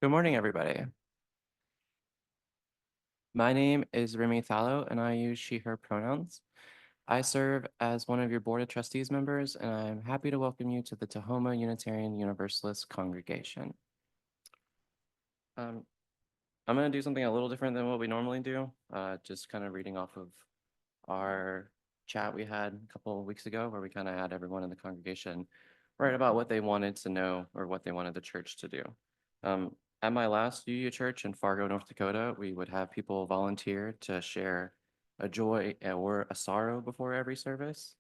Good morning, everybody. My name is Remy Thallo, and I use she, her pronouns. I serve as one of your Board of Trustees members, and I'm happy to welcome you to the Tahoma Unitarian Universalist congregation. I'm going to do something a little different than what we normally do, just kind of reading off of our chat we had a couple of weeks ago, where we kind of had everyone in the congregation write about what they wanted to know or what they wanted the church to do. Um, at my last UU church in Fargo, North Dakota, we would have people volunteer to share a joy or a sorrow before every service.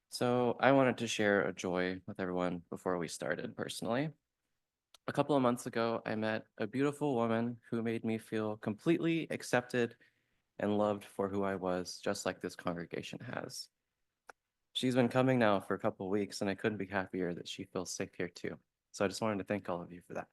So I wanted to share a joy with everyone before we started personally. A couple of months ago, I met a beautiful woman who made me feel completely accepted and loved for who I was, just like this congregation has. She's been coming now for a couple of weeks, and I couldn't be happier that she feels safe here too. So I just wanted to thank all of you for that.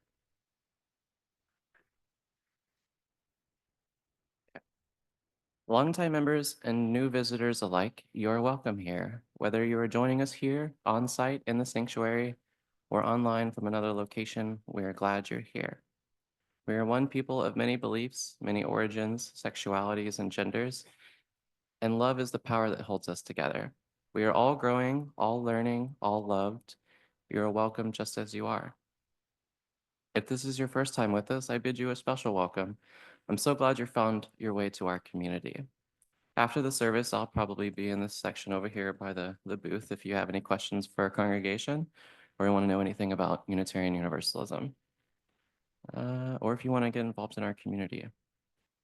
Longtime members and new visitors alike, you're welcome here. Whether you are joining us here on site in the sanctuary or online from another location, we are glad you're here. We are one people of many beliefs, many origins, sexualities, and genders, and love is the power that holds us together. We are all growing, all learning, all loved. You are welcome just as you are. If this is your first time with us, I bid you a special welcome. I'm so glad you found your way to our community. After the service, I'll probably be in this section over here by the booth if you have any questions for our congregation or you want to know anything about Unitarian Universalism, or if you want to get involved in our community.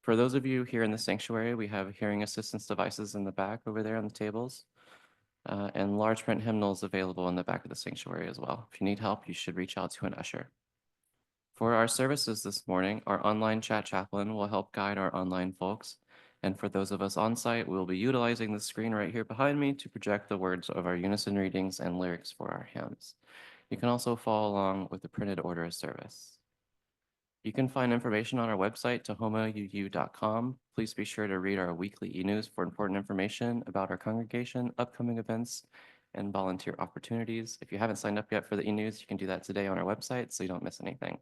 For those of you here in the sanctuary, we have hearing assistance devices in the back over there on the tables, and large print hymnals available in the back of the sanctuary as well. If you need help, you should reach out to an usher. For our services this morning, our online chat chaplain will help guide our online folks. And for those of us on site, we'll be utilizing the screen right here behind me to project the words of our unison readings and lyrics for our hymns. You can also follow along with the printed order of service. You can find information on our website, tahomauu.com. Please be sure to read our weekly e-news for important information about our congregation, upcoming events, and volunteer opportunities. If you haven't signed up yet for the e-news, you can do that today on our website so you don't miss anything.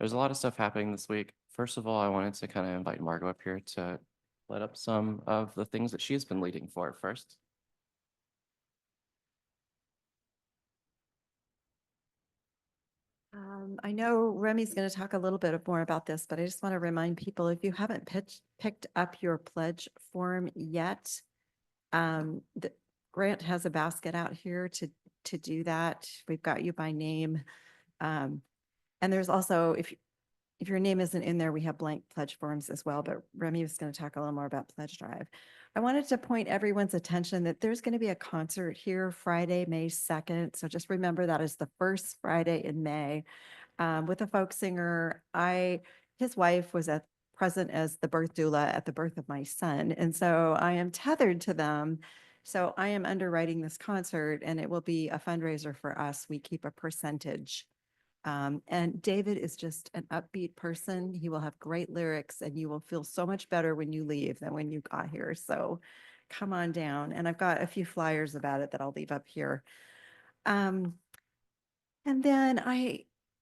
There's a lot of stuff happening this week. First of all, I wanted to kind of invite Margo up here to let up some of the things that she's been leading for first. I know Remy's going to talk a little bit more about this, but I just want to remind people, if you haven't picked up your pledge form yet, Grant has a basket out here to do that. We've got you by name. And there's also, if your name isn't in there, we have blank pledge forms as well, but Remy was going to talk a little more about pledge drive. I wanted to point everyone's attention that there's going to be a concert here Friday, May 2nd. So just remember that is the first Friday in May, with a folk singer. His wife was present as the birth doula at the birth of my son. And so I am tethered to them. So I am underwriting this concert, and it will be a fundraiser for us. We keep a percentage. And David is just an upbeat person. He will have great lyrics, and you will feel so much better when you leave than when you got here. So come on down. And I've got a few flyers about it that I'll leave up here. And then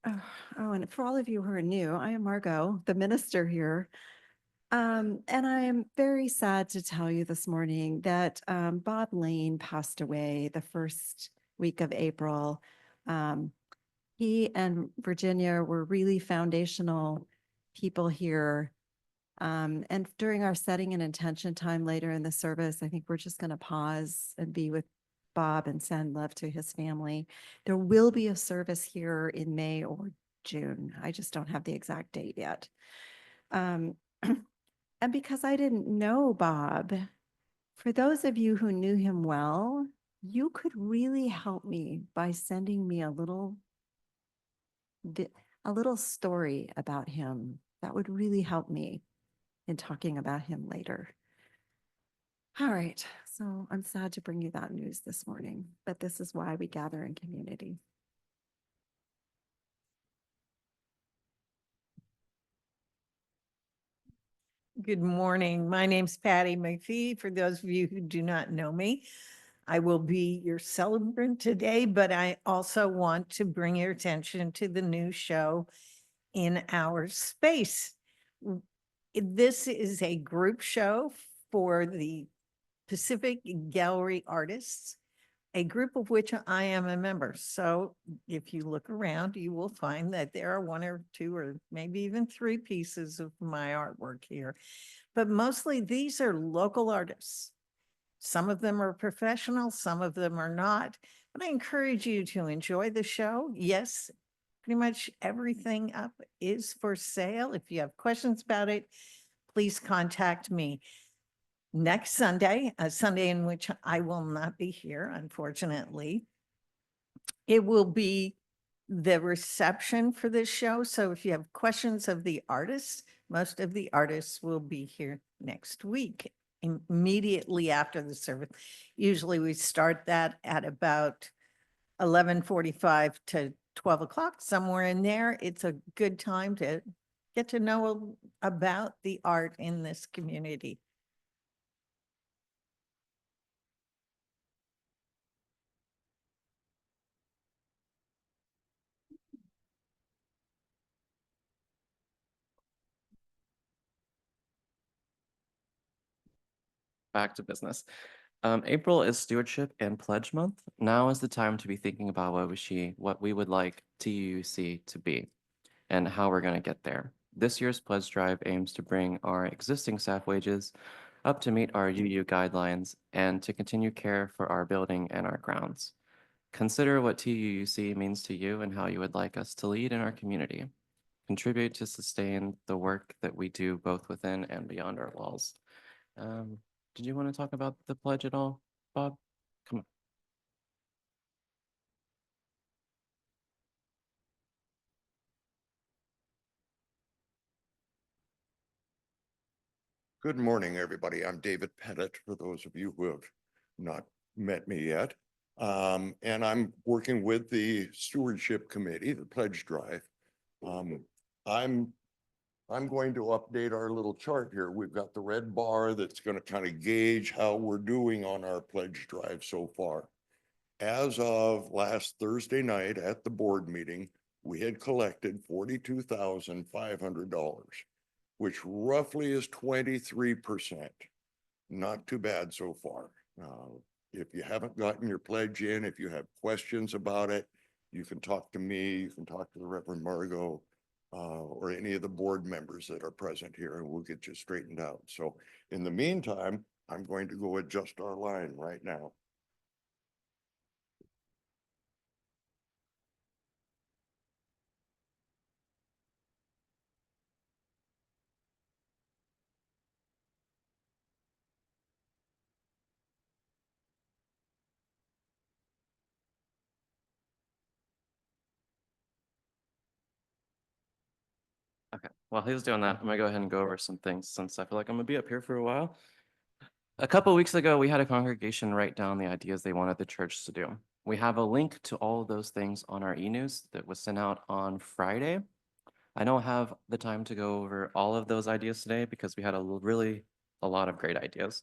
and for all of you who are new, I am Margo, the minister here. And I am very sad to tell you this morning that Bob Lane passed away the first week of April. He and Virginia were really foundational people here. And during our setting and intention time later in the service, I think we're just going to pause and be with Bob and send love to his family. There will be a service here in May or June. I just don't have the exact date yet. And because I didn't know Bob, for those of you who knew him well, you could really help me by sending me a little story about him. That would really help me in talking about him later. All right, so I'm sad to bring you that news this morning, but this is why we gather in community. Good morning. My name's Patty McPhee. For those of you who do not know me, I will be your celebrant today, but I also want to bring your attention to the new show, in our space. This is a group show for the Pacific Gallery artists, a group of which I am a member. So if you look around, you will find that there are one or two or maybe even three pieces of my artwork here. But mostly these are local artists. Some of them are professional, some of them are not. But I encourage you to enjoy the show. Yes, pretty much everything up is for sale. If you have questions about it, please contact me. Next Sunday, a Sunday in which I will not be here, unfortunately, it will be the reception for this show. So if you have questions of the artists, most of the artists will be here next week, immediately after the service. Usually we start that at about 11:45 to 12 o'clock, somewhere in there. It's a good time to get to know about the art in this community. Back to business. April is Stewardship and Pledge Month. Now is the time to be thinking about what we would like TUUC to be and how we're going to get there. This year's pledge drive aims to bring our existing staff wages up to meet our UU guidelines and to continue care for our building and our grounds. Consider what TUUC means to you and how you would like us to lead in our community. Contribute to sustain the work that we do both within and beyond our walls. Um, did you want to talk about the pledge at all, Bob? Come on. Good morning, everybody. I'm David Pettit, for those of you who have not met me yet. And I'm working with the Stewardship Committee, the Pledge Drive. I'm going to update our little chart here. We've got the red bar that's going to kind of gauge how we're doing on our Pledge Drive so far. As of last Thursday night at the board meeting, we had collected $42,500. Which roughly is 23%. Not too bad so far. If you haven't gotten your pledge in, if you have questions about it, you can talk to me, you can talk to the Reverend Margo, or any of the board members that are present here, and we'll get you straightened out. So in the meantime, I'm going to go adjust our line right now. Okay, while he's doing that, I'm gonna go ahead and go over some things since I feel like I'm gonna be up here for a while. A couple weeks ago, we had a congregation write down the ideas they wanted the church to do. We have a link to all of those things on our e-news that was sent out on Friday. I don't have the time to go over all of those ideas today because we had a lot of great ideas.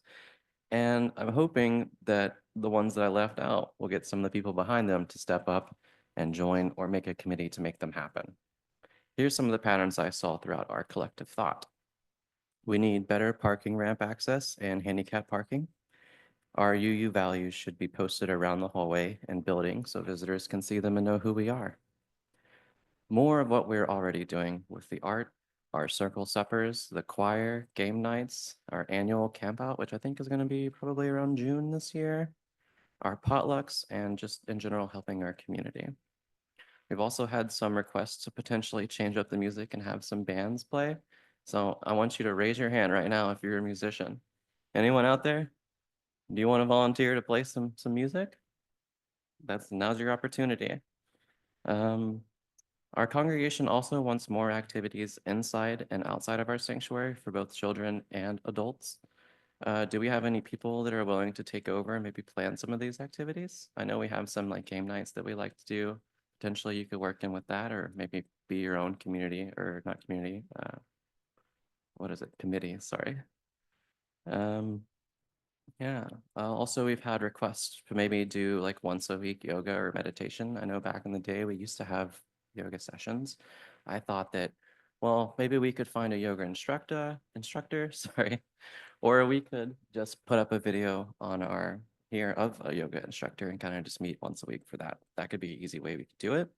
And I'm hoping that the ones that I left out will get some of the people behind them to step up and join or make a committee to make them happen. Here's some of the patterns I saw throughout our collective thought. We need better parking ramp access and handicap parking. Our UU values should be posted around the hallway and building so visitors can see them and know who we are. More of what we're already doing with the art, our circle suppers, the choir, game nights, our annual camp out, which I think is going to be probably around June this year, our potlucks, and just in general helping our community. We've also had some requests to potentially change up the music and have some bands play. So I want you to raise your hand right now if you're a musician. Anyone out there? Do you want to volunteer to play some music? Now's your opportunity. Our congregation also wants more activities inside and outside of our sanctuary for both children and adults. Do we have any people that are willing to take over and maybe plan some of these activities? I know we have some like game nights that we like to do. Potentially you could work in with that or maybe be your own community or not community. What is it? Committee, sorry. Yeah. Also, we've had requests to maybe do like once a week yoga or meditation. I know back in the day we used to have yoga sessions. I thought that, well, maybe we could find a yoga instructor, sorry, or we could just put up a video on our here of a yoga instructor and kind of just meet once a week for that. That could be an easy way we could do it.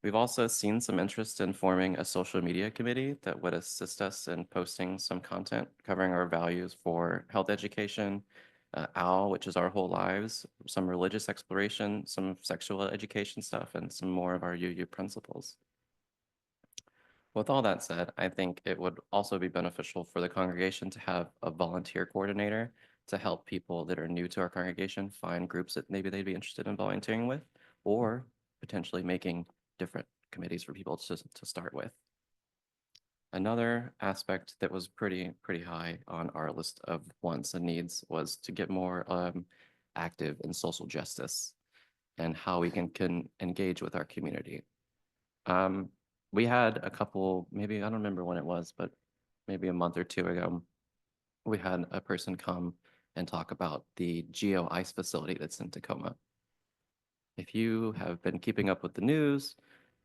We've also seen some interest in forming a social media committee that would assist us in posting some content covering our values for health education, OWL, which is our whole lives, some religious exploration, some sexual education stuff, and some more of our UU principles. With all that said, I think it would also be beneficial for the congregation to have a volunteer coordinator to help people that are new to our congregation find groups that maybe they'd be interested in volunteering with, or potentially making different committees for people to start with. Another aspect that was pretty high on our list of wants and needs was to get more active in social justice and how we can engage with our community. We had a couple, maybe I don't remember when it was, but maybe a month or two ago, we had a person come and talk about the geo ice facility that's in Tacoma. If you have been keeping up with the news,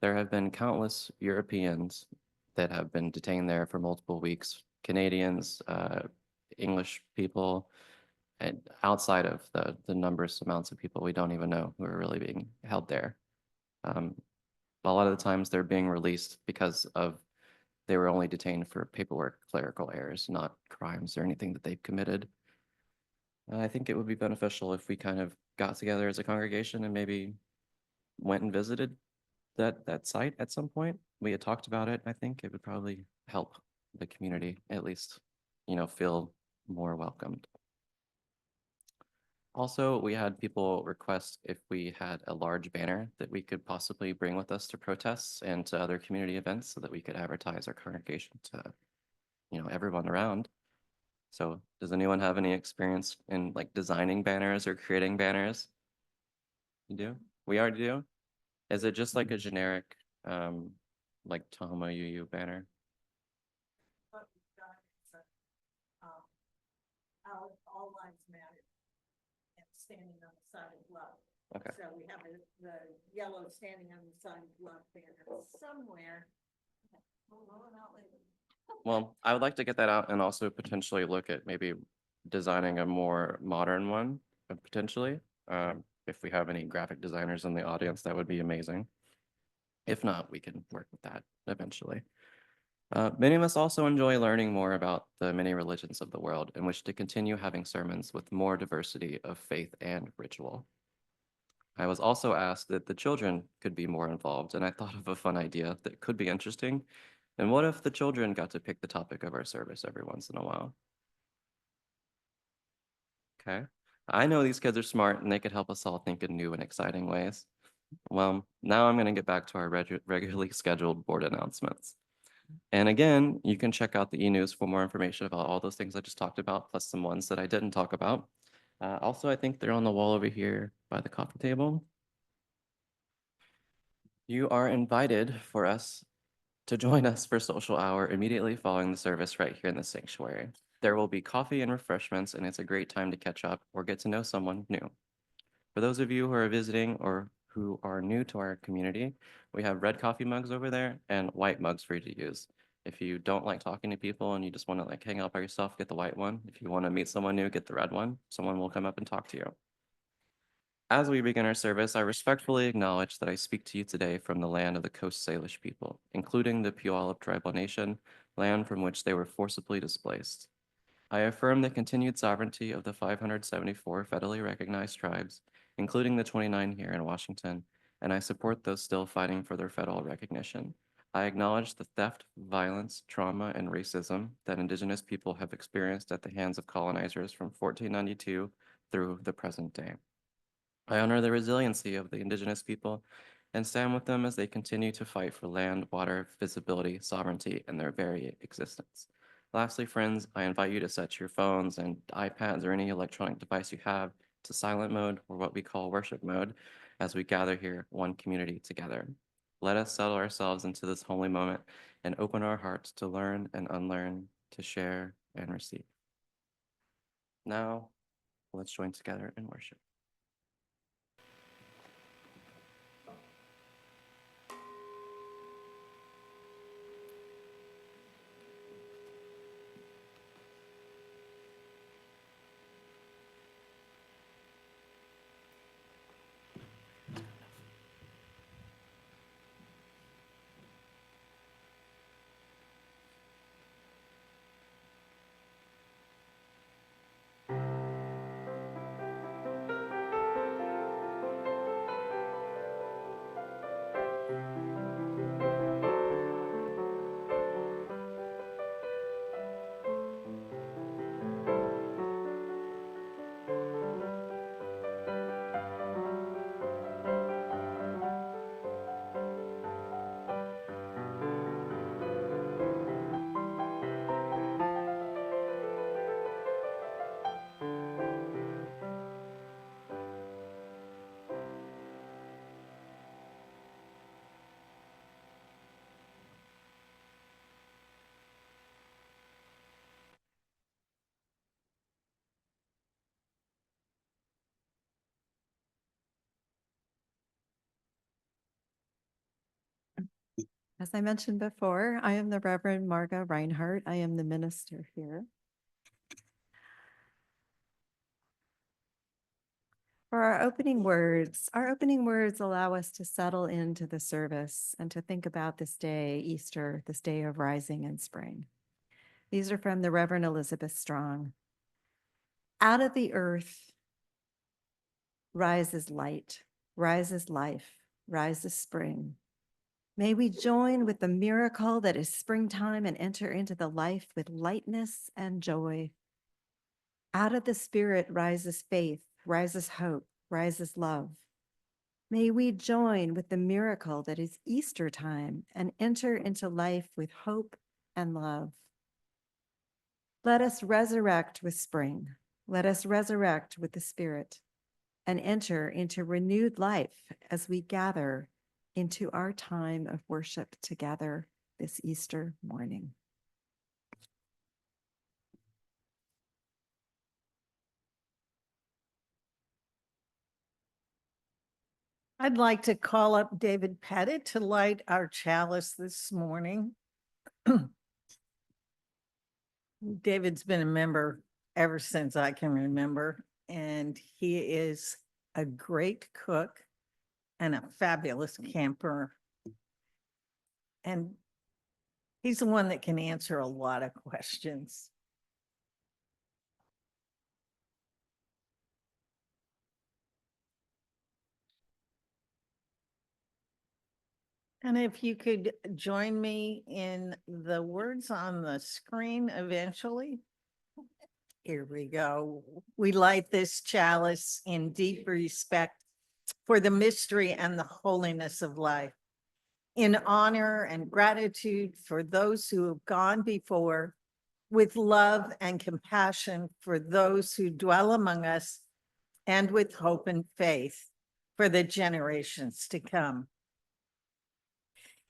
there have been countless Europeans that have been detained there for multiple weeks, Canadians, English people, and outside of the numerous amounts of people we don't even know who are really being held there. A lot of the times they're being released because of they were only detained for paperwork, clerical errors, not crimes or anything that they've committed. I think it would be beneficial if we kind of got together as a congregation and maybe went and visited that site at some point. We had talked about it. I think it would probably help the community at least, feel more welcomed. Also, we had people request if we had a large banner that we could possibly bring with us to protests and to other community events so that we could advertise our congregation to, everyone around. So does anyone have any experience in like designing banners or creating banners? You do? We already do? Is it just like a generic, like Tama UU banner? What we've done is, all lives matter and standing on the side of love. Okay. So we have the yellow standing on the side of love banner somewhere. We'll roll it out later. Well, I would like to get that out and also potentially look at maybe designing a more modern one, potentially. If we have any graphic designers in the audience, that would be amazing. If not, we can work with that eventually. Many of us also enjoy learning more about the many religions of the world and wish to continue having sermons with more diversity of faith and ritual. I was also asked that the children could be more involved, and I thought of a fun idea that could be interesting. And what if the children got to pick the topic of our service every once in a while? Okay. I know these kids are smart and they could help us all think in new and exciting ways. Well, now I'm going to get back to our regularly scheduled board announcements. And again, you can check out the e-news for more information about all those things I just talked about, plus some ones that I didn't talk about. Also, I think they're on the wall over here by the coffee table. You are invited for us to join us for social hour immediately following the service right here in the sanctuary. There will be coffee and refreshments, and it's a great time to catch up or get to know someone new. For those of you who are visiting or who are new to our community, we have red coffee mugs over there and white mugs for you to use. If you don't like talking to people and you just want to like hang out by yourself, get the white one. If you want to meet someone new, get the red one. Someone will come up and talk to you. As we begin our service, I respectfully acknowledge that I speak to you today from the land of the Coast Salish people, including the Puyallup Tribal Nation, land from which they were forcibly displaced. I affirm the continued sovereignty of the 574 federally recognized tribes, including the 29 here in Washington, and I support those still fighting for their federal recognition. I acknowledge the theft, violence, trauma, and racism that Indigenous people have experienced at the hands of colonizers from 1492 through the present day. I honor the resiliency of the Indigenous people and stand with them as they continue to fight for land, water, visibility, sovereignty, and their very existence. Lastly, friends, I invite you to set your phones and iPads or any electronic device you have to silent mode, or what we call worship mode, as we gather here, one community together. Let us settle ourselves into this holy moment and open our hearts to learn and unlearn, to share and receive. Now, let's join together in worship. As I mentioned before, I am the Reverend Margo Rinehart. I am the minister here. For our opening words allow us to settle into the service and to think about this day, Easter, this day of rising and spring. These are from the Reverend Elizabeth Strong. Out of the earth rises light, rises life, rises spring. May we join with the miracle that is springtime and enter into the life with lightness and joy. Out of the spirit rises faith, rises hope, rises love. May we join with the miracle that is Easter time and enter into life with hope and love. Let us resurrect with spring. Let us resurrect with the Spirit and enter into renewed life as we gather into our time of worship together this Easter morning. I'd like to call up David Pettit to light our chalice this morning. David's been a member ever since I can remember, and he is a great cook and a fabulous camper. And he's the one that can answer a lot of questions. And if you could join me in the words on the screen eventually. Here we go. We light this chalice in deep respect for the mystery and the holiness of life, in honor and gratitude for those who have gone before, with love and compassion for those who dwell among us, and with hope and faith for the generations to come.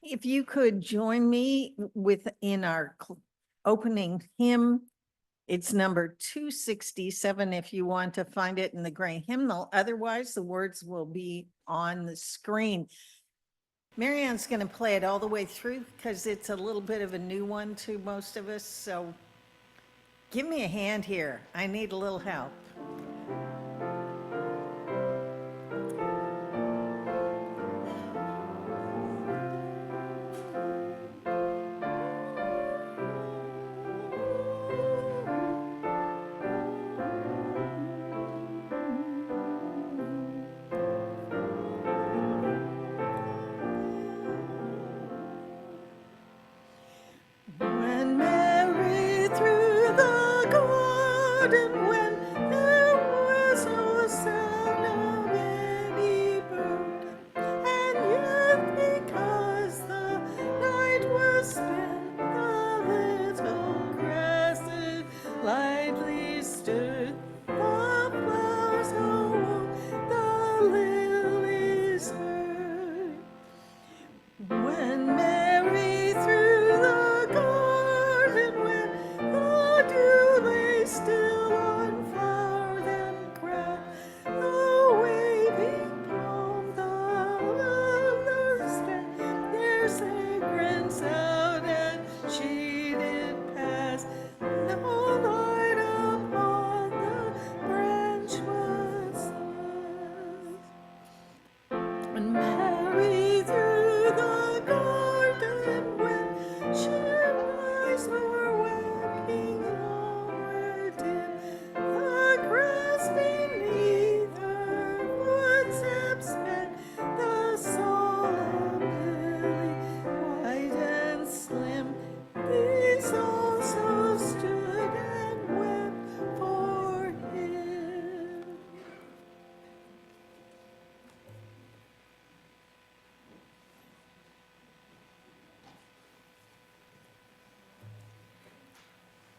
If you could join me in our opening hymn, it's number 267 if you want to find it in the gray hymnal. Otherwise, the words will be on the screen. Marianne's going to play it all the way through because it's a little bit of a new one to most of us. So give me a hand here. I need a little help. When Mary through the garden went, there was no sound of any bird. And yet, because the night was spent, the little grasses lightly stirred. The flowers awoke, the lilies heard. When Mary through the garden went, the dew lay still on flower and grass. The waving palm, the lovers stand, their fragrance out, and she did pass. No light upon the branch was left. When Mary through the garden went, her eyes were weeping onward dim. The grass beneath her footsteps met, the solemn lily, white and slim. These also stood and wept for him.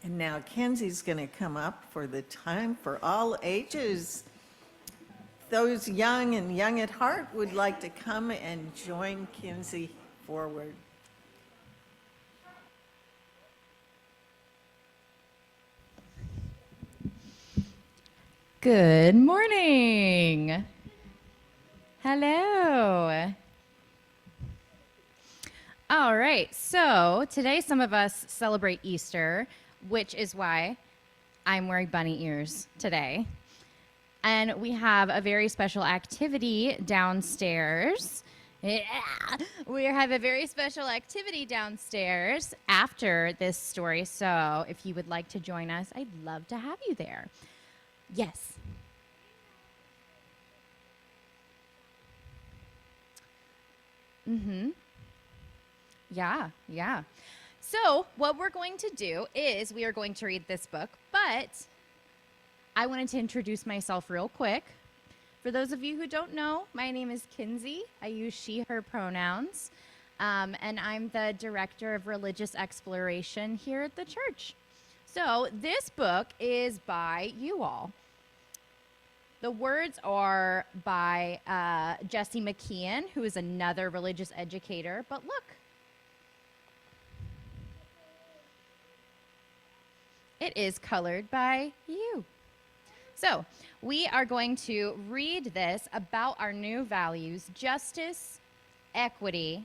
And now Kenzie's going to come up for the time for all ages. Those young and young at heart would like to come and join Kenzie forward. Good morning. Hello. All right. So today, some of us celebrate Easter, which is why I'm wearing bunny ears today. And we have a very special activity downstairs. Yeah. We have a very special activity downstairs after this story. So if you would like to join us, I'd love to have you there. Yes. Mm-hmm. Yeah. So what we're going to do is we are going to read this book, but I wanted to introduce myself real quick. For those of you who don't know, my name is Kinsey. I use she, her pronouns, and I'm the director of religious exploration here at the church. So this book is by you all. The words are by Jesse McKeon, who is another religious educator. But look, it is colored by you. So we are going to read this about our new values: justice, equity,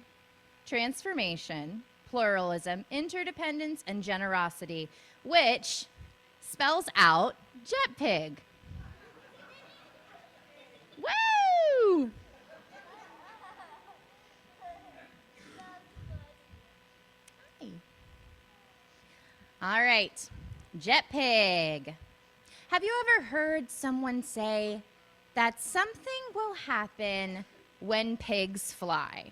transformation, pluralism, interdependence, and generosity, which spells out JetPig. Woo! Hi. All right, JetPig. Have you ever heard someone say that something will happen when pigs fly?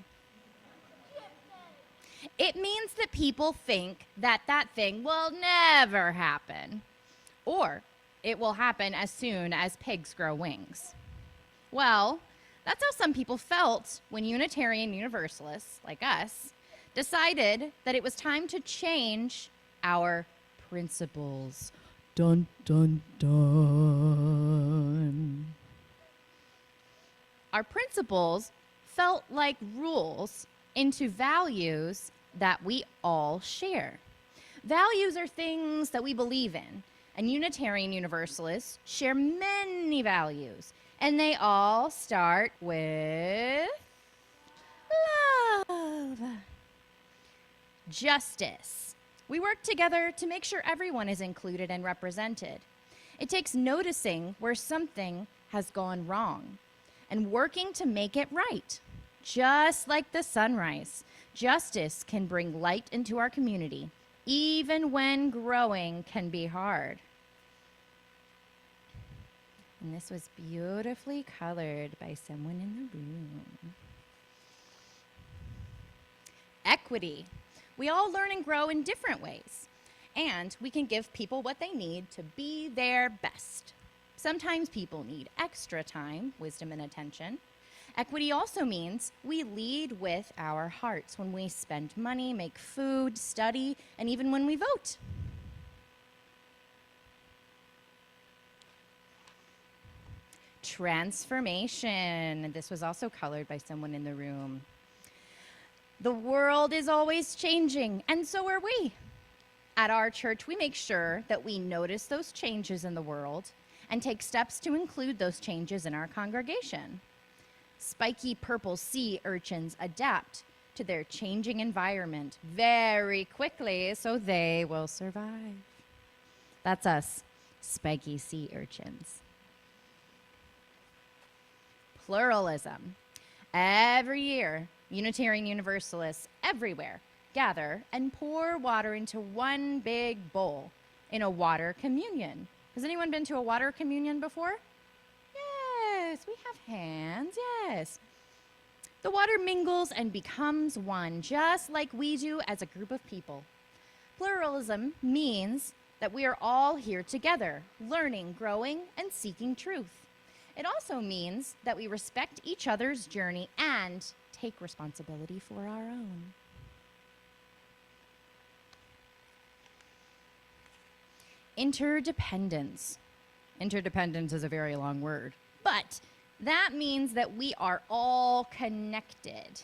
It means that people think that that thing will never happen, or it will happen as soon as pigs grow wings. Well, that's how some people felt when Unitarian Universalists, like us, decided that it was time to change our principles. Dun, dun, dun. Our principles felt like rules into values that we all share. Values are things that we believe in, and Unitarian Universalists share many values, and they all start with love. Justice. We work together to make sure everyone is included and represented. It takes noticing where something has gone wrong and working to make it right. Just like the sunrise, justice can bring light into our community, even when growing can be hard. And this was beautifully colored by someone in the room. Equity. We all learn and grow in different ways, and we can give people what they need to be their best. Sometimes people need extra time, wisdom, and attention. Equity also means we lead with our hearts when we spend money, make food, study, and even when we vote. Transformation. This was also colored by someone in the room. The world is always changing, and so are we. At our church, we make sure that we notice those changes in the world and take steps to include those changes in our congregation. Spiky purple sea urchins adapt to their changing environment very quickly so they will survive. That's us, spiky sea urchins. Pluralism. Every year, Unitarian Universalists everywhere gather and pour water into one big bowl in a water communion. Has anyone been to a water communion before? Yes, we have hands, yes. The water mingles and becomes one, just like we do as a group of people. Pluralism means that we are all here together, learning, growing, and seeking truth. It also means that we respect each other's journey and take responsibility for our own. Interdependence. Interdependence is a very long word, but that means that we are all connected.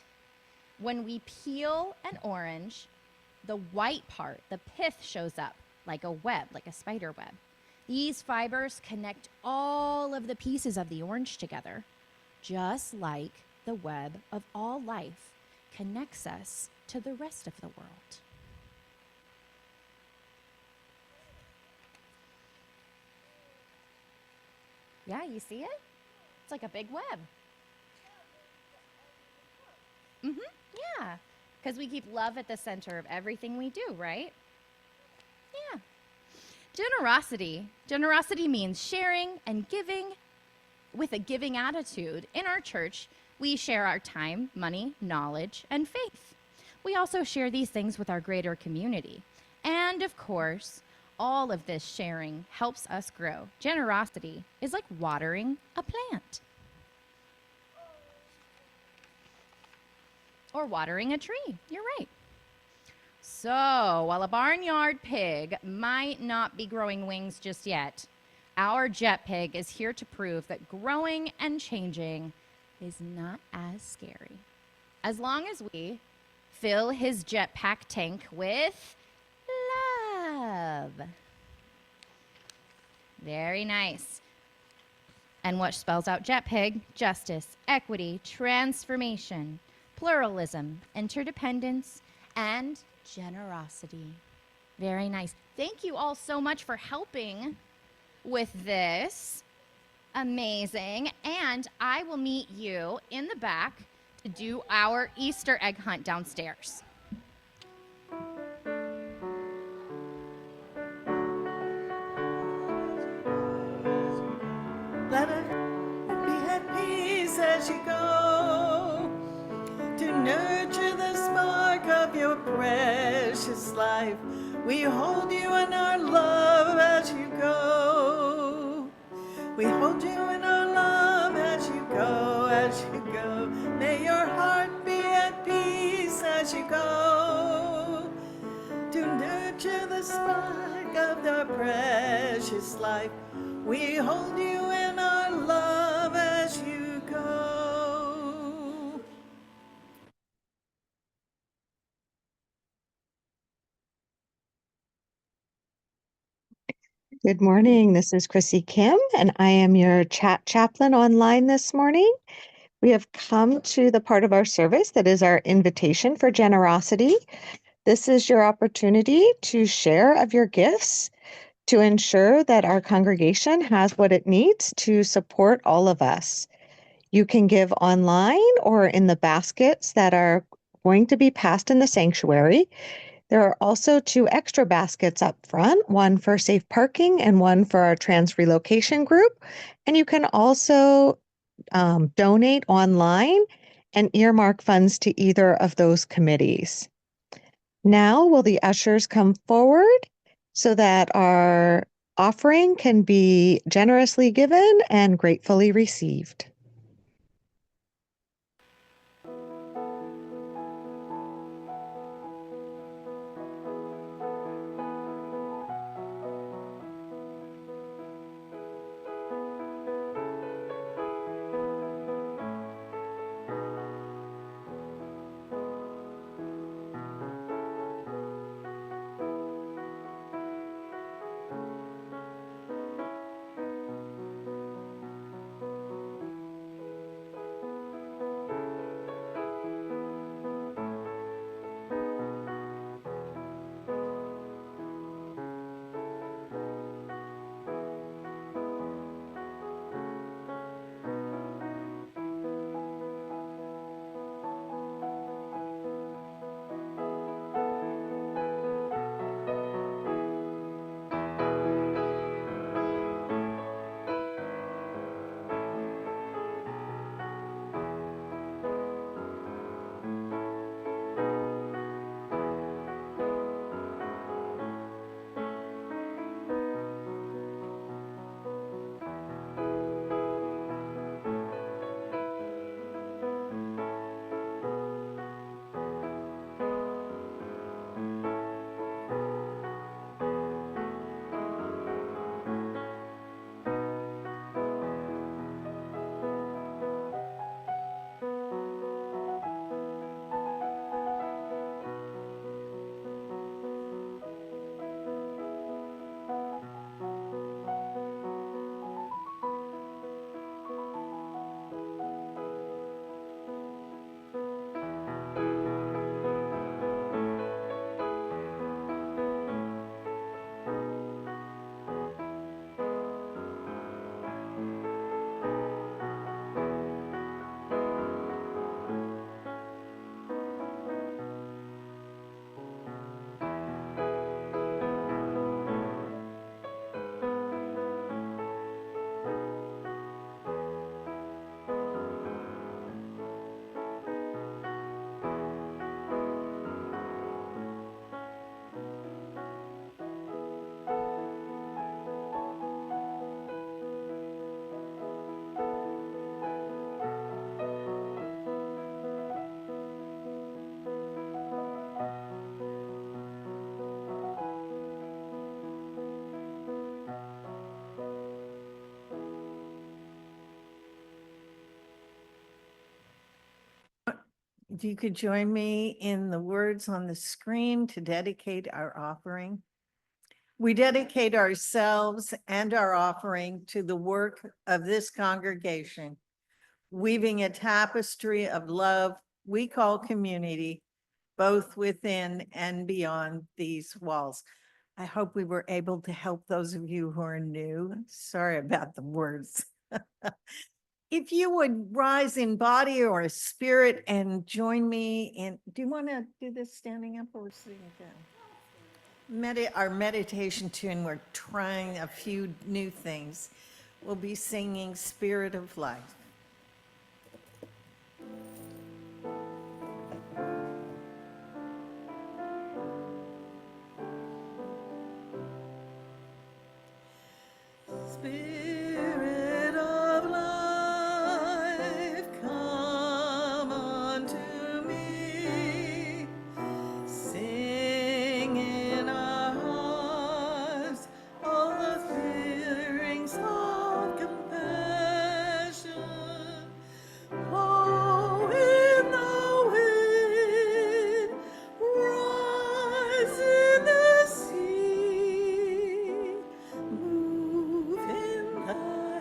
When we peel an orange, the white part, the pith, shows up like a web, like a spider web. These fibers connect all of the pieces of the orange together, just like the web of all life. connects us to the rest of the world. Yeah, you see it? It's like a big web. Yeah, because we keep love at the center of everything we do, right? Yeah. Generosity. Generosity means sharing and giving with a giving attitude. In our church, we share our time, money, knowledge, and faith. We also share these things with our greater community. And of course, all of this sharing helps us grow. Generosity is like watering a plant or watering a tree. You're right. So, while a barnyard pig might not be growing wings just yet, our jet pig is here to prove that growing and changing is not as scary. As long as we fill his jetpack tank with love. Very nice. And what spells out jet pig? Justice, equity, transformation, pluralism, interdependence, and generosity. Very nice. Thank you all so much for helping with this. Amazing. And I will meet you in the back to do our Easter egg hunt downstairs. Let it be at peace as you go to nurture the spark of your precious life. We hold you in our love as you go. We hold you in our love as you go, as you go. May your heart be at peace as you go to nurture the spark of the precious life. We hold you in our love as you go. Good morning. This is Chrissy Kim, and I am your chat chaplain online this morning. We have come to the part of our service that is our invitation for generosity. This is your opportunity to share of your gifts to ensure that our congregation has what it needs to support all of us. You can give online or in the baskets that are going to be passed in the sanctuary. There are also 2 extra baskets up front, one for safe parking and one for our trans relocation group. And you can also donate online and earmark funds to either of those committees. Now, will the ushers come forward so that our offering can be generously given and gratefully received? If you could join me in the words on the screen to dedicate our offering. We dedicate ourselves and our offering to the work of this congregation, weaving a tapestry of love we call community, both within and beyond these walls. I hope we were able to help those of you who are new. Sorry about the words. If you would rise in body or spirit and join me in, do you want to do this standing up or sitting down? Our meditation tune, we're trying a few new things. We'll be singing Spirit of Life. Spirit of life, come unto me. Sing in our hearts all the feelings of compassion. Blow in the wind, rise in the sea, move in the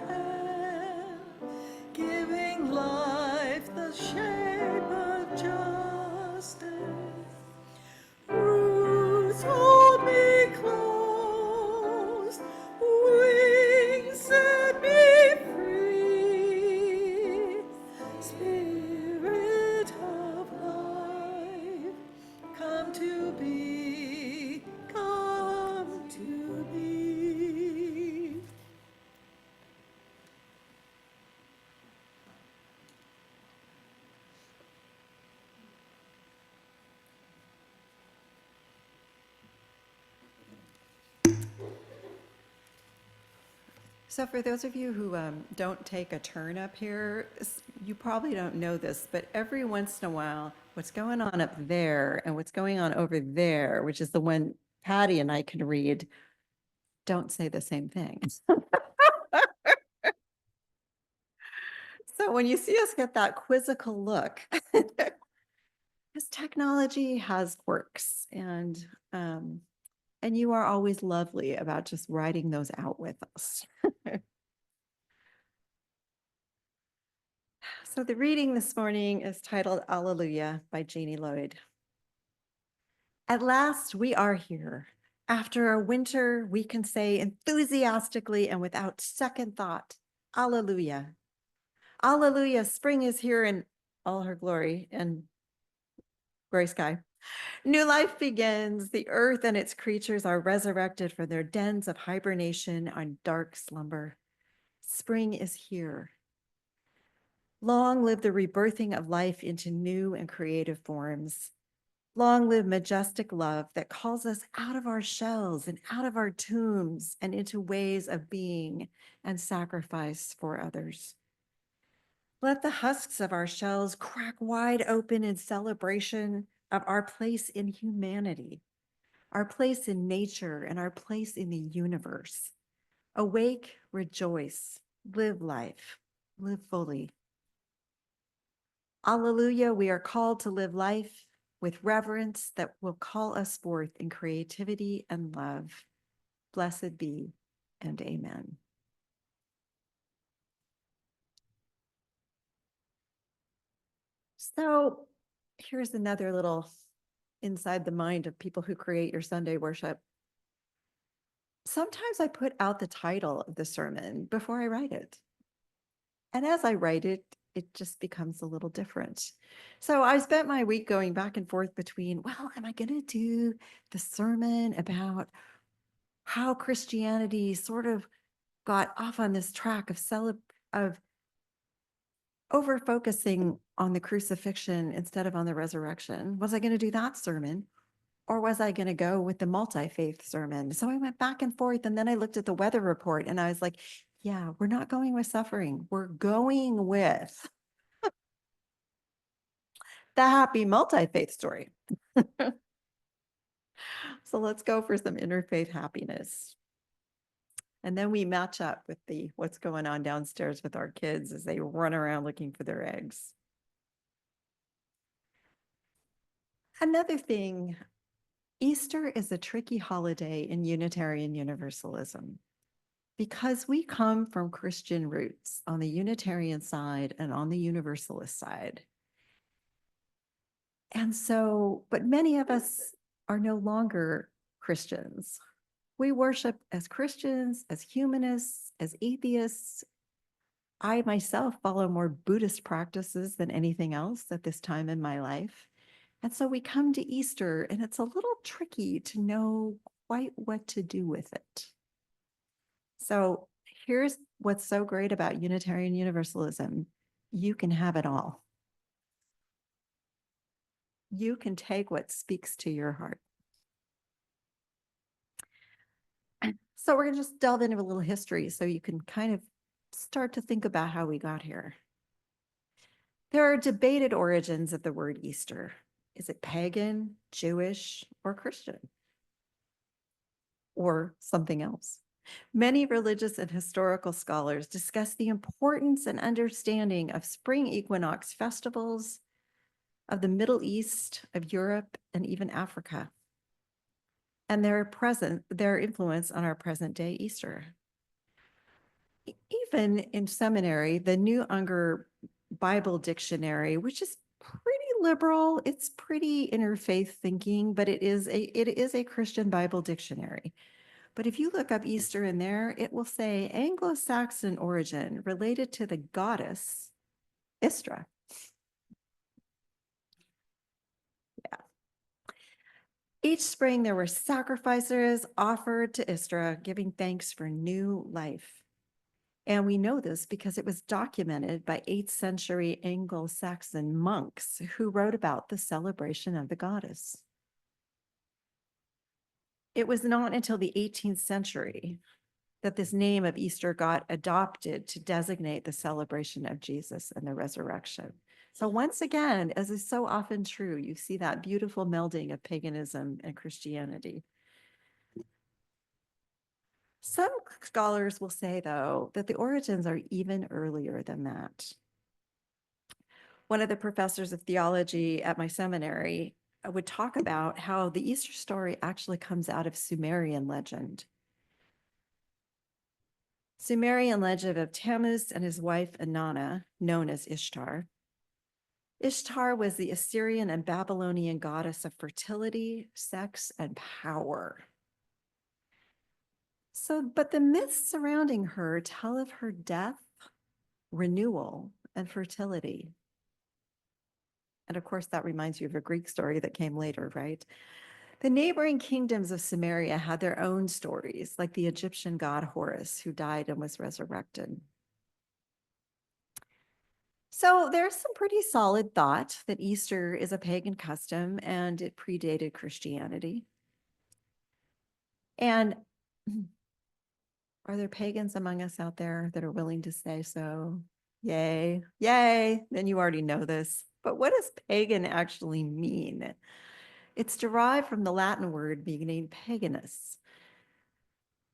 hand, giving life the shape of justice. Roots hold me close, wings set me free. Spirit of life, come to be, come to be. So for those of you who don't take a turn up here, you probably don't know this, but every once in a while, what's going on up there and what's going on over there, which is the one Patty and I can read, don't say the same thing. So when you see us get that quizzical look, this technology has quirks, and you are always lovely about just writing those out with us. So the reading this morning is titled Alleluia by Janie Lloyd. At last we are here. After a winter, we can say enthusiastically and without second thought, Alleluia. Alleluia, spring is here in all her glory and gray sky. New life begins. The earth and its creatures are resurrected from their dens of hibernation and dark slumber. Spring is here. Long live the rebirthing of life into new and creative forms. Long live majestic love that calls us out of our shells and out of our tombs and into ways of being and sacrifice for others. Let the husks of our shells crack wide open in celebration of our place in humanity, our place in nature, and our place in the universe. Awake, rejoice, live life, live fully. Alleluia, we are called to live life with reverence that will call us forth in creativity and love. Blessed be, and amen. So here's another little inside the mind of people who create your Sunday worship. Sometimes I put out the title of the sermon before I write it. And as I write it, it just becomes a little different. So I spent my week going back and forth between, well, am I going to do the sermon about how Christianity sort of got off on this track of over focusing on the crucifixion instead of on the resurrection? Was I going to do that sermon? Or was I going to go with the multi-faith sermon? So I went back and forth, and then I looked at the weather report and I was like, yeah, we're not going with suffering. We're going with the happy multi-faith story. So let's go for some interfaith happiness. And then we match up with what's going on downstairs with our kids as they run around looking for their eggs. Another thing, Easter is a tricky holiday in Unitarian Universalism because we come from Christian roots on the Unitarian side and on the Universalist side. And so, but many of us are no longer Christians. We worship as Christians, as humanists, as atheists. I myself follow more Buddhist practices than anything else at this time in my life. And so we come to Easter, and it's a little tricky to know quite what to do with it. So here's what's so great about Unitarian Universalism. You can have it all. You can take what speaks to your heart. So we're going to just delve into a little history so you can kind of start to think about how we got here. There are debated origins of the word Easter. Is it pagan, Jewish, or Christian? Or something else? Many religious and historical scholars discuss the importance and understanding of spring equinox festivals of the Middle East, of Europe, and even Africa, and their influence on our present day Easter. Even in seminary, the New Unger Bible Dictionary, which is pretty liberal, it's pretty interfaith thinking, but it is a Christian Bible dictionary. But if you look up Easter in there, it will say Anglo-Saxon origin related to the goddess Istra. Yeah. Each spring there were sacrifices offered to Istra, giving thanks for new life. And we know this because it was documented by 8th century Anglo-Saxon monks who wrote about the celebration of the goddess. It was not until the 18th century that this name of Easter got adopted to designate the celebration of Jesus and the resurrection. So once again, as is so often true, you see that beautiful melding of paganism and Christianity. Some scholars will say, though, that the origins are even earlier than that. One of the professors of theology at my seminary would talk about how the Easter story actually comes out of Sumerian legend. Sumerian legend of Tammuz and his wife Inanna, known as Ishtar. Ishtar was the Assyrian and Babylonian goddess of fertility, sex, and power. So, but the myths surrounding her tell of her death, renewal, and fertility. And of course, that reminds you of a Greek story that came later, right? The neighboring kingdoms of Samaria had their own stories, like the Egyptian god Horus, who died and was resurrected. So there's some pretty solid thought that Easter is a pagan custom and it predated Christianity. And are there pagans among us out there that are willing to say so? Yay, yay, then you already know this. But what does pagan actually mean? It's derived from the Latin word meaning paganus.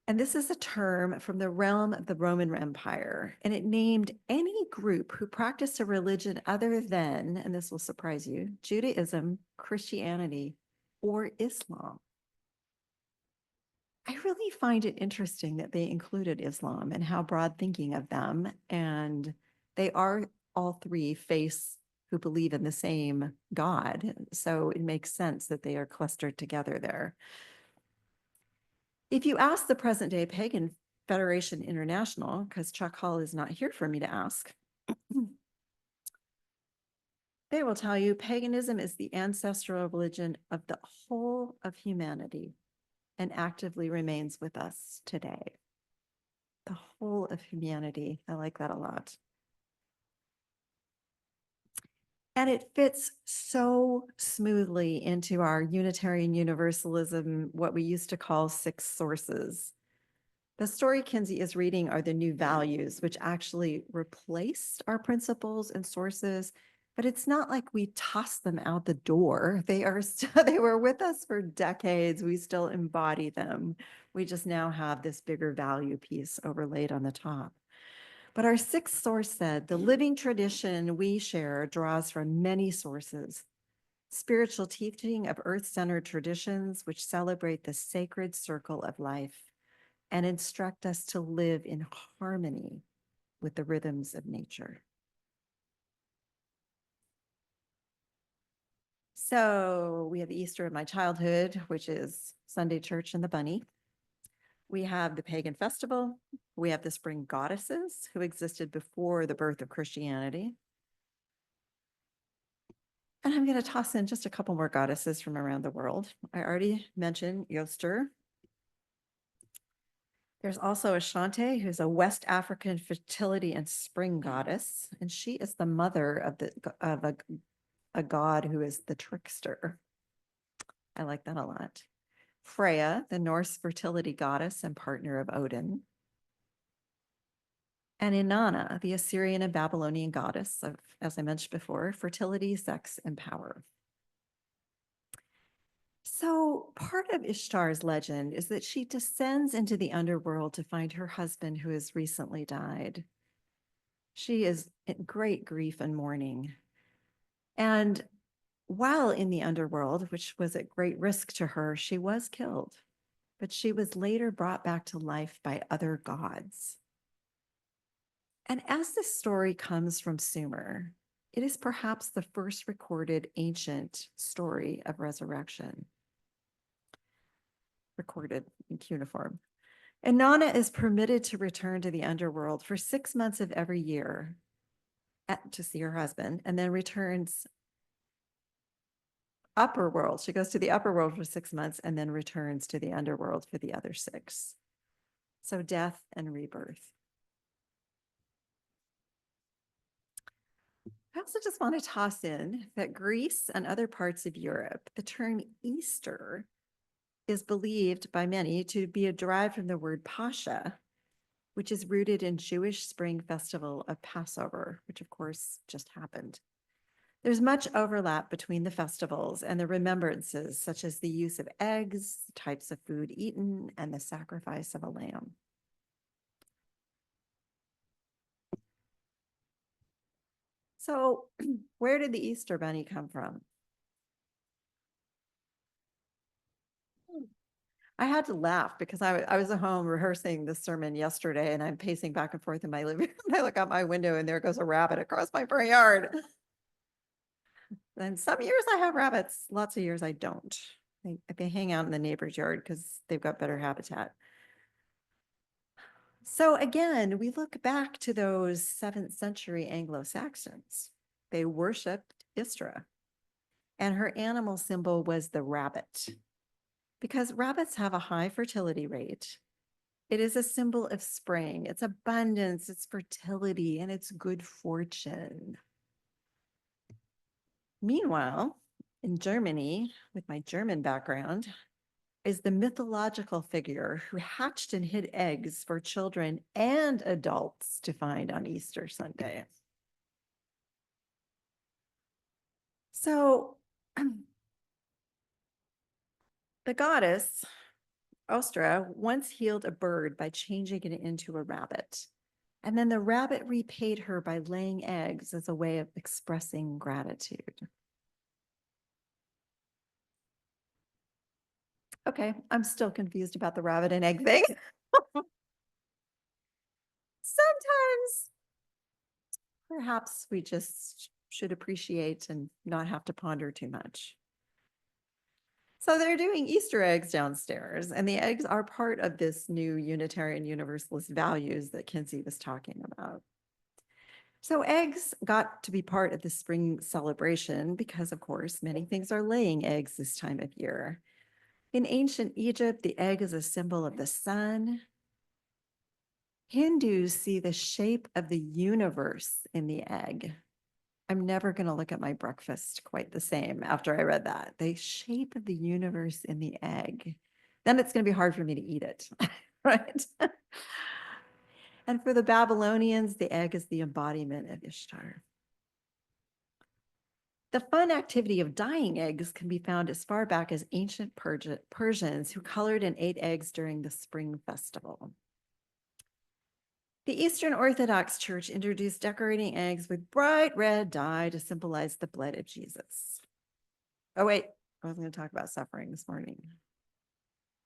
And this is a term from the realm of the Roman Empire, and it named any group who practiced a religion other than, and this will surprise you, Judaism, Christianity, or Islam. I really find it interesting that they included Islam and how broad thinking of them, and they are all three faiths who believe in the same God, so it makes sense that they are clustered together there. If you ask the present day Pagan Federation International, because Chuck Hall is not here for me to ask, they will tell you paganism is the ancestral religion of the whole of humanity and actively remains with us today. The whole of humanity. I like that a lot. And it fits so smoothly into our Unitarian Universalism, what we used to call 6 sources. The story Kinsey is reading are the new values, which actually replaced our principles and sources, but it's not like we tossed them out the door. They were with us for decades. We still embody them. We just now have this bigger value piece overlaid on the top. But our 6th source said, the living tradition we share draws from many sources, spiritual teaching of earth-centered traditions which celebrate the sacred circle of life and instruct us to live in harmony with the rhythms of nature. So we have the Easter of my childhood, which is Sunday church and the bunny. We have the pagan festival. We have the spring goddesses who existed before the birth of Christianity. And I'm going to toss in just a couple more goddesses from around the world. I already mentioned Yoster. There's also Ashante, who's a West African fertility and spring goddess, and she is the mother of a god who is the trickster. I like that a lot. Freya, the Norse fertility goddess and partner of Odin. And Inanna, the Assyrian and Babylonian goddess of, as I mentioned before, fertility, sex, and power. So part of Ishtar's legend is that she descends into the underworld to find her husband who has recently died. She is in great grief and mourning. And while in the underworld, which was at great risk to her, she was killed, but she was later brought back to life by other gods. And as this story comes from Sumer, it is perhaps the first recorded ancient story of resurrection, recorded in cuneiform. And Nana is permitted to return to the underworld for 6 months of every year to see her husband, and then returns upper world. She goes to the upper world for 6 months and then returns to the underworld for the other 6. So death and rebirth. I also just want to toss in that Greece and other parts of Europe, the term Easter is believed by many to be derived from the word Pascha, which is rooted in Jewish spring festival of Passover, which of course just happened. There's much overlap between the festivals and the remembrances, such as the use of eggs, types of food eaten, and the sacrifice of a lamb. So where did the Easter bunny come from? I had to laugh because I was at home rehearsing this sermon yesterday and I'm pacing back and forth in my living room. I look out my window and there goes a rabbit across my front yard. And some years I have rabbits, lots of years I don't. They hang out in the neighbor's yard because they've got better habitat. So again, we look back to those 7th century Anglo-Saxons. They worshiped Istra, and her animal symbol was the rabbit. Because rabbits have a high fertility rate, it is a symbol of spring, it's abundance, it's fertility, and it's good fortune. Meanwhile, in Germany, with my German background, is the mythological figure who hatched and hid eggs for children and adults to find on Easter Sunday. So the goddess, Ostra, once healed a bird by changing it into a rabbit. And then the rabbit repaid her by laying eggs as a way of expressing gratitude. Okay, I'm still confused about the rabbit and egg thing. Sometimes perhaps we just should appreciate and not have to ponder too much. So they're doing Easter eggs downstairs, and the eggs are part of this new Unitarian Universalist values that Kinsey was talking about. So eggs got to be part of the spring celebration because, of course, many things are laying eggs this time of year. In ancient Egypt, the egg is a symbol of the sun. Hindus see the shape of the universe in the egg. I'm never going to look at my breakfast quite the same after I read that. The shape of the universe in the egg. Then it's going to be hard for me to eat it, right? And for the Babylonians, the egg is the embodiment of Ishtar. The fun activity of dyeing eggs can be found as far back as ancient Persians who colored and ate eggs during the spring festival. The Eastern Orthodox Church introduced decorating eggs with bright red dye to symbolize the blood of Jesus. Oh, wait, I was going to talk about suffering this morning.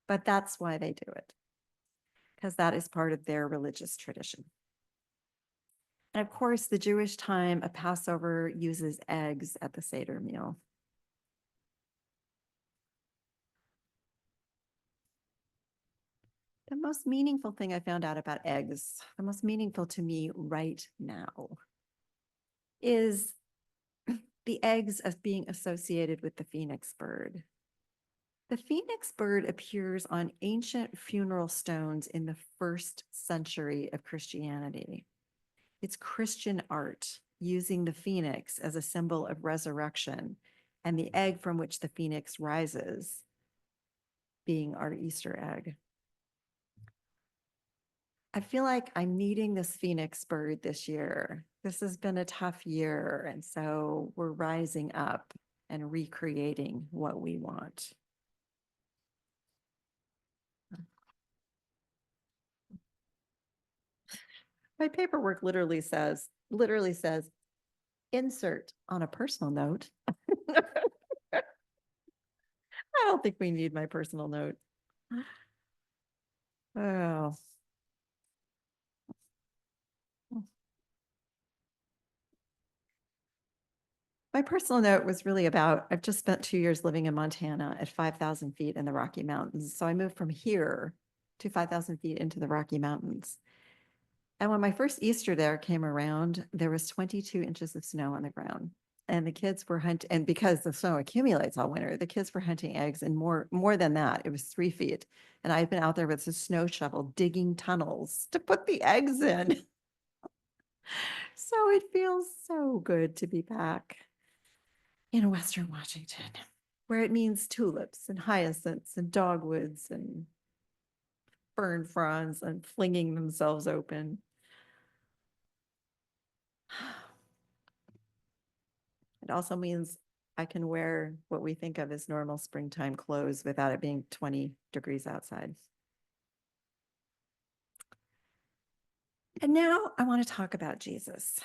But that's why they do it, because that is part of their religious tradition. And of course, the Jewish time of Passover uses eggs at the Seder meal. The most meaningful thing I found out about eggs, the most meaningful to me right now, is the eggs as being associated with the phoenix bird. The phoenix bird appears on ancient funeral stones in the 1st century of Christianity. It's Christian art using the phoenix as a symbol of resurrection and the egg from which the phoenix rises being our Easter egg. I feel like I'm needing this phoenix bird this year. This has been a tough year, and so we're rising up and recreating what we want. My paperwork literally says, insert on a personal note. I don't think we need my personal note. Oh. My personal note was really about, I've just spent 2 years living in Montana at 5,000 feet in the Rocky Mountains. So I moved from here to 5,000 feet into the Rocky Mountains. And when my first Easter there came around, there was 22 inches of snow on the ground. And the kids were hunting, and because the snow accumulates all winter, the kids were hunting eggs, and more than that, it was 3 feet. And I've been out there with a snow shovel digging tunnels to put the eggs in. So it feels so good to be back in Western Washington, where it means tulips and hyacinths and dogwoods and fern fronds and flinging themselves open. It also means I can wear what we think of as normal springtime clothes without it being 20 degrees outside. And now I want to talk about Jesus.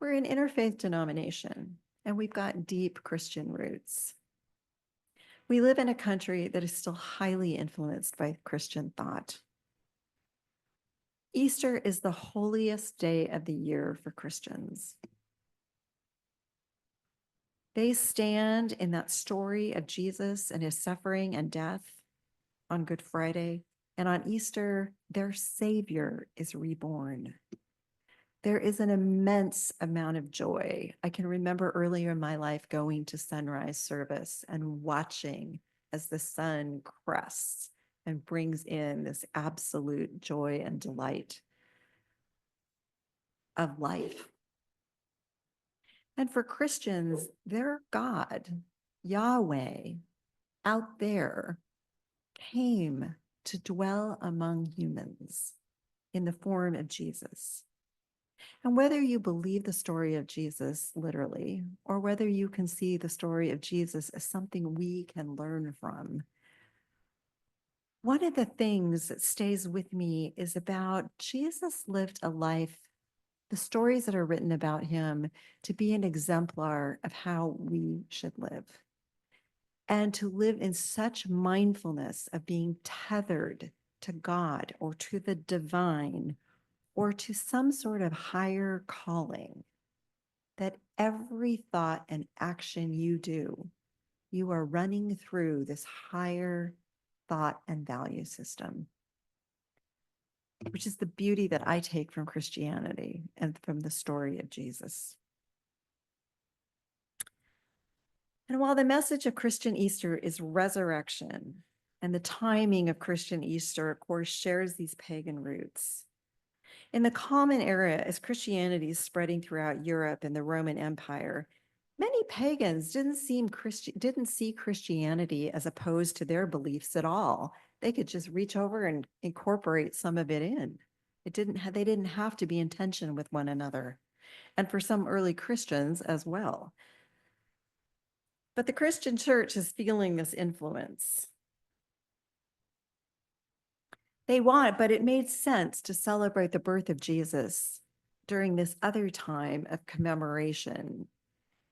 We're an interfaith denomination, and we've got deep Christian roots. We live in a country that is still highly influenced by Christian thought. Easter is the holiest day of the year for Christians. They stand in that story of Jesus and his suffering and death on Good Friday, and on Easter, their Savior is reborn. There is an immense amount of joy. I can remember earlier in my life going to sunrise service and watching as the sun crests and brings in this absolute joy and delight of life. And for Christians, their God, Yahweh, out there, came to dwell among humans in the form of Jesus. And whether you believe the story of Jesus literally, or whether you can see the story of Jesus as something we can learn from, one of the things that stays with me is about Jesus lived a life, the stories that are written about him, to be an exemplar of how we should live. And to live in such mindfulness of being tethered to God or to the divine or to some sort of higher calling, that every thought and action you do, you are running through this higher thought and value system, which is the beauty that I take from Christianity and from the story of Jesus. And while the message of Christian Easter is resurrection, and the timing of Christian Easter, of course, shares these pagan roots, in the Common Era, as Christianity is spreading throughout Europe and the Roman Empire, many pagans didn't see Christianity as opposed to their beliefs at all. They could just reach over and incorporate some of it in. They didn't have to be in tension with one another. And for some early Christians as well. But the Christian church is feeling this influence. But it made sense to celebrate the birth of Jesus during this other time of commemoration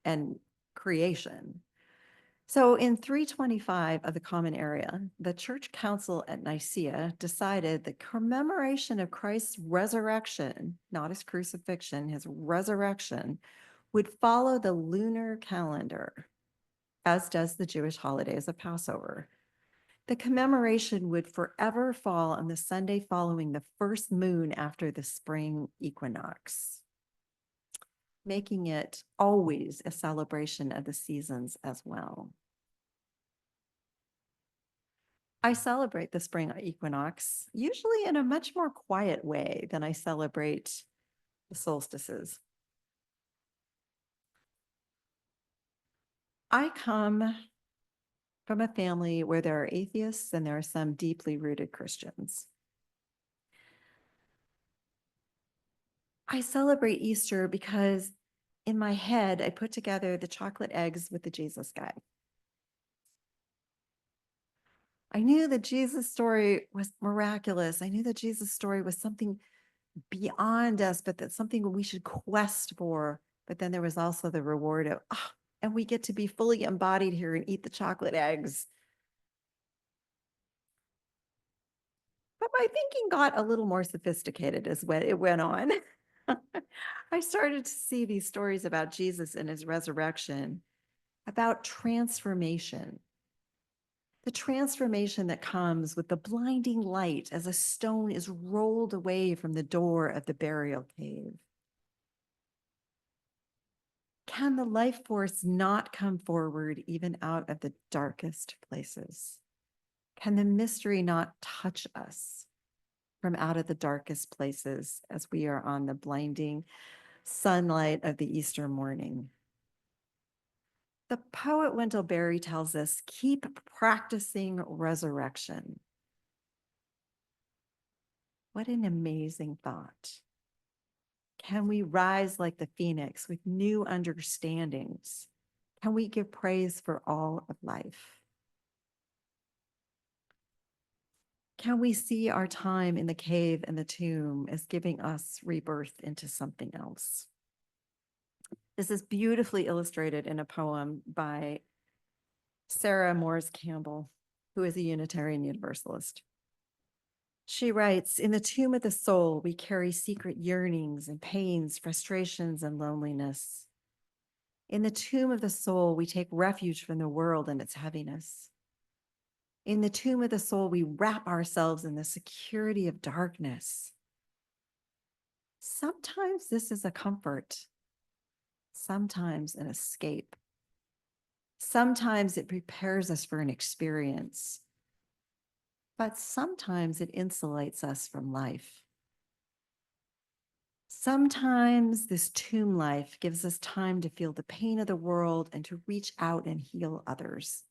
and creation. So in 325 of the Common Area, the Church Council at Nicaea decided the commemoration of Christ's resurrection, not his crucifixion, his resurrection, would follow the lunar calendar, as does the Jewish holidays of Passover. The commemoration would forever fall on the Sunday following the first moon after the spring equinox, making it always a celebration of the seasons as well. I celebrate the spring equinox usually in a much more quiet way than I celebrate the solstices. I come from a family where there are atheists and there are some deeply rooted Christians. I celebrate Easter because in my head, I put together the chocolate eggs with the Jesus guy. I knew the Jesus story was miraculous. I knew that Jesus story was something beyond us, but that's something we should quest for. But then there was also the reward of, and we get to be fully embodied here and eat the chocolate eggs. But my thinking got a little more sophisticated as it went on. I started to see these stories about Jesus and his resurrection, about transformation. The transformation that comes with the blinding light as a stone is rolled away from the door of the burial cave. Can the life force not come forward even out of the darkest places? Can the mystery not touch us from out of the darkest places as we are on the blinding sunlight of the Easter morning? The poet Wendell Berry tells us, keep practicing resurrection. What an amazing thought. Can we rise like the phoenix with new understandings? Can we give praise for all of life? Can we see our time in the cave and the tomb as giving us rebirth into something else? This is beautifully illustrated in a poem by Sarah Moores Campbell, who is a Unitarian Universalist. She writes, in the tomb of the soul, we carry secret yearnings and pains, frustrations, and loneliness. In the tomb of the soul, we take refuge from the world and its heaviness. In the tomb of the soul, we wrap ourselves in the security of darkness. Sometimes this is a comfort, sometimes an escape. Sometimes it prepares us for an experience, but sometimes it insulates us from life. Sometimes this tomb life gives us time to feel the pain of the world and to reach out and heal others.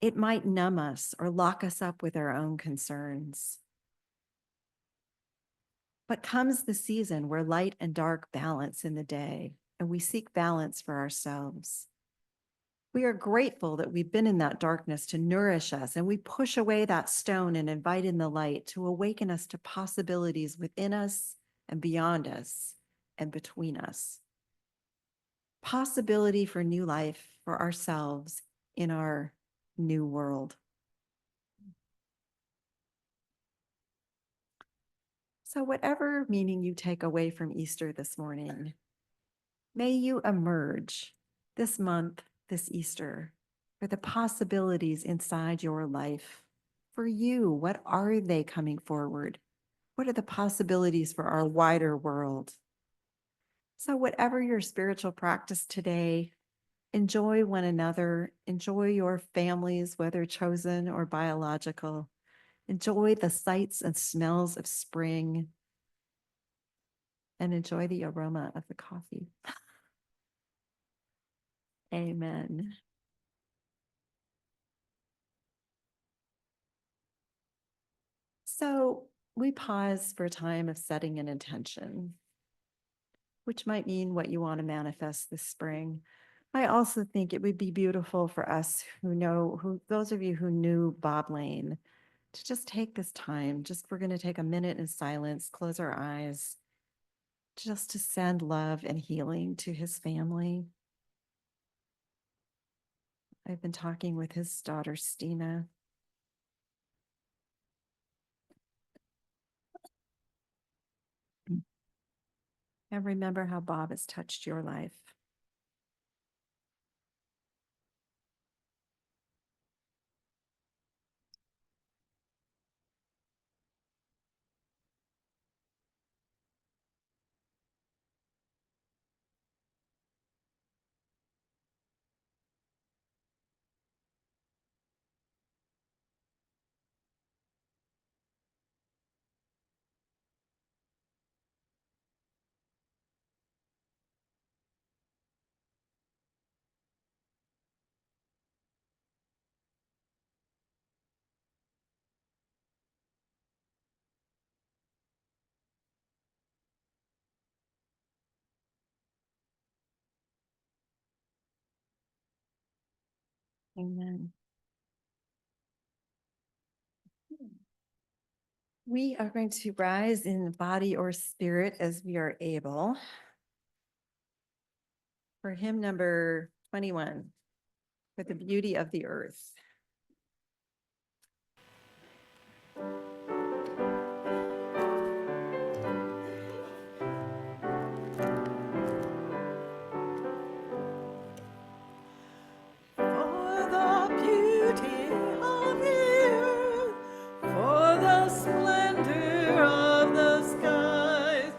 It might numb us or lock us up with our own concerns. But comes the season where light and dark balance in the day, and we seek balance for ourselves. We are grateful that we've been in that darkness to nourish us, and we push away that stone and invite in the light to awaken us to possibilities within us and beyond us and between us. Possibility for new life for ourselves in our new world. So whatever meaning you take away from Easter this morning, may you emerge this month, this Easter, for the possibilities inside your life. For you, what are they coming forward? What are the possibilities for our wider world? So whatever your spiritual practice today, enjoy one another, enjoy your families, whether chosen or biological. Enjoy the sights and smells of spring, and enjoy the aroma of the coffee. Amen. So we pause for a time of setting an intention, which might mean what you want to manifest this spring. I also think it would be beautiful for us those of you who knew Bob Lane, to just take this time. We're going to take a minute in silence, close our eyes, just to send love and healing to his family. I've been talking with his daughter, Stina. And remember how Bob has touched your life. Amen. We are going to rise in body or spirit as we are able. For hymn number 21, for the beauty of the earth. For the beauty of the earth, for the splendor of the skies,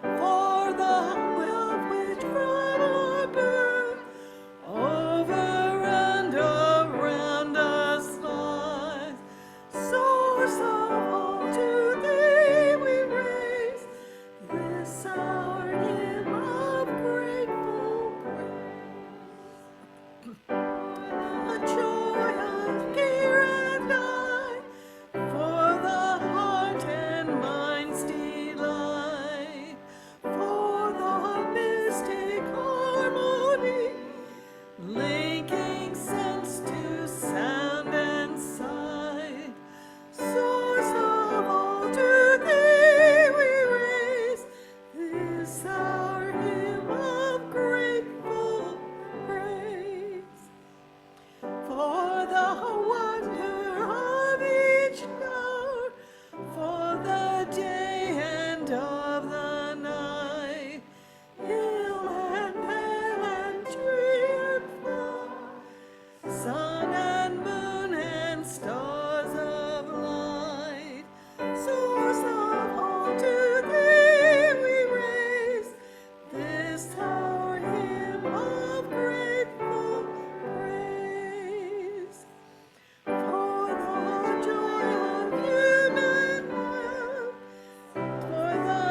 for the will which brought our birth, over and around us lies. Source of all, to thee we raise this our hymn of grateful praise. For the joy of care and I, for the heart and mind's delight, for the mystic harmony, linking sense to sound and sight. Source of all, to thee we raise this our hymn of grateful praise. For the wonder of each hour, for the day and of the night, hill and vale and tree and flower, sun and moon and stars of light. Source of all, to thee we raise this our hymn of grateful praise. For the joy of human love, for the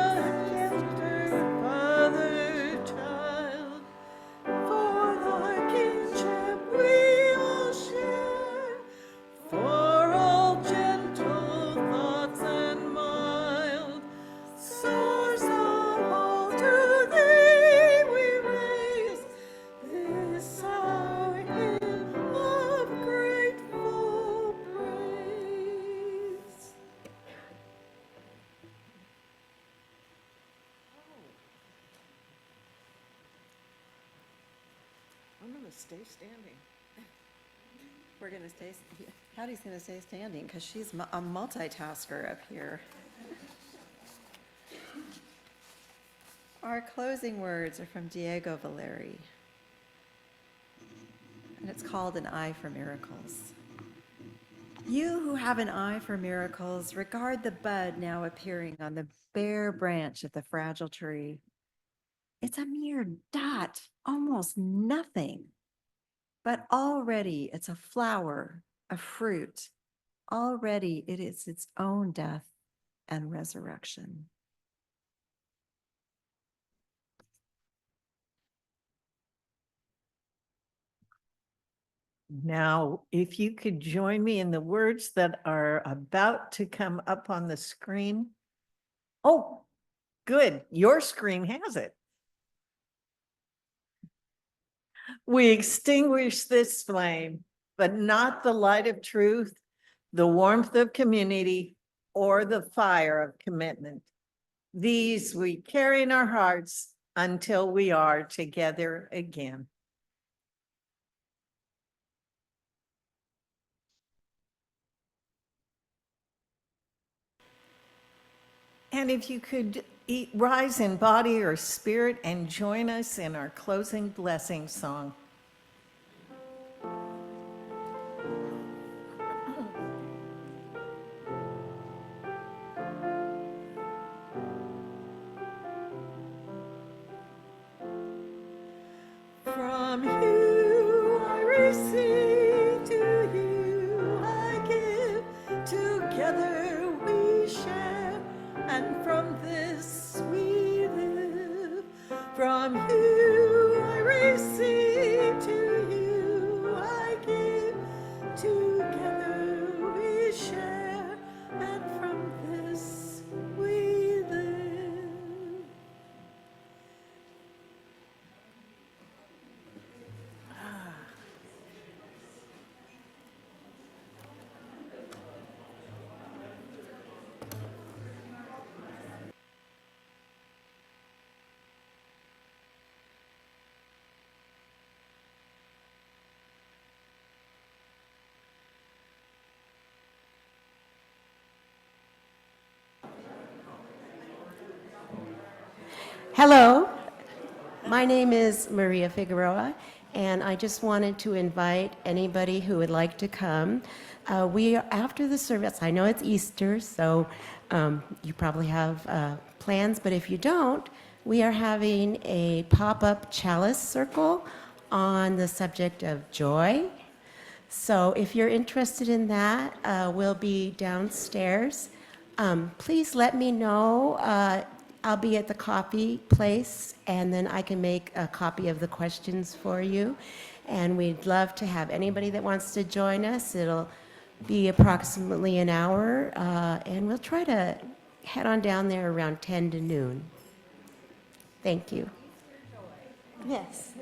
tender father-child, for the kinship we all share, for all gentle thoughts and mild. Source of all, to thee we raise this our hymn of grateful praise. I'm gonna stay standing. We're going to stay, Hattie's going to stay standing because she's a multitasker up here. Our closing words are from Diego Valeri, and it's called An Eye for Miracles. You who have an eye for miracles, regard the bud now appearing on the bare branch of the fragile tree. It's a mere dot, almost nothing, but already it's a flower, a fruit. Already it is its own death and resurrection. Now, if you could join me in the words that are about to come up on the screen. Oh, good. Your screen has it. We extinguish this flame, but not the light of truth, the warmth of community, or the fire of commitment. These we carry in our hearts until we are together again. And if you could rise in body or spirit and join us in our closing blessing song. From you I receive, to you I give, together we share, and from this we live. From you I receive, to you I give, together we share, and from this we live. Hello, my name is Maria Figueroa, and I just wanted to invite anybody who would like to come. We are after the service. I know it's Easter, so you probably have plans, but if you don't, we are having a pop-up chalice circle on the subject of joy. So if you're interested in that, we'll be downstairs. Please let me know. I'll be at the coffee place, and then I can make a copy of the questions for you. And we'd love to have anybody that wants to join us. It'll be approximately an hour, and we'll try to head on down there around 10 to noon. Thank you. Yes.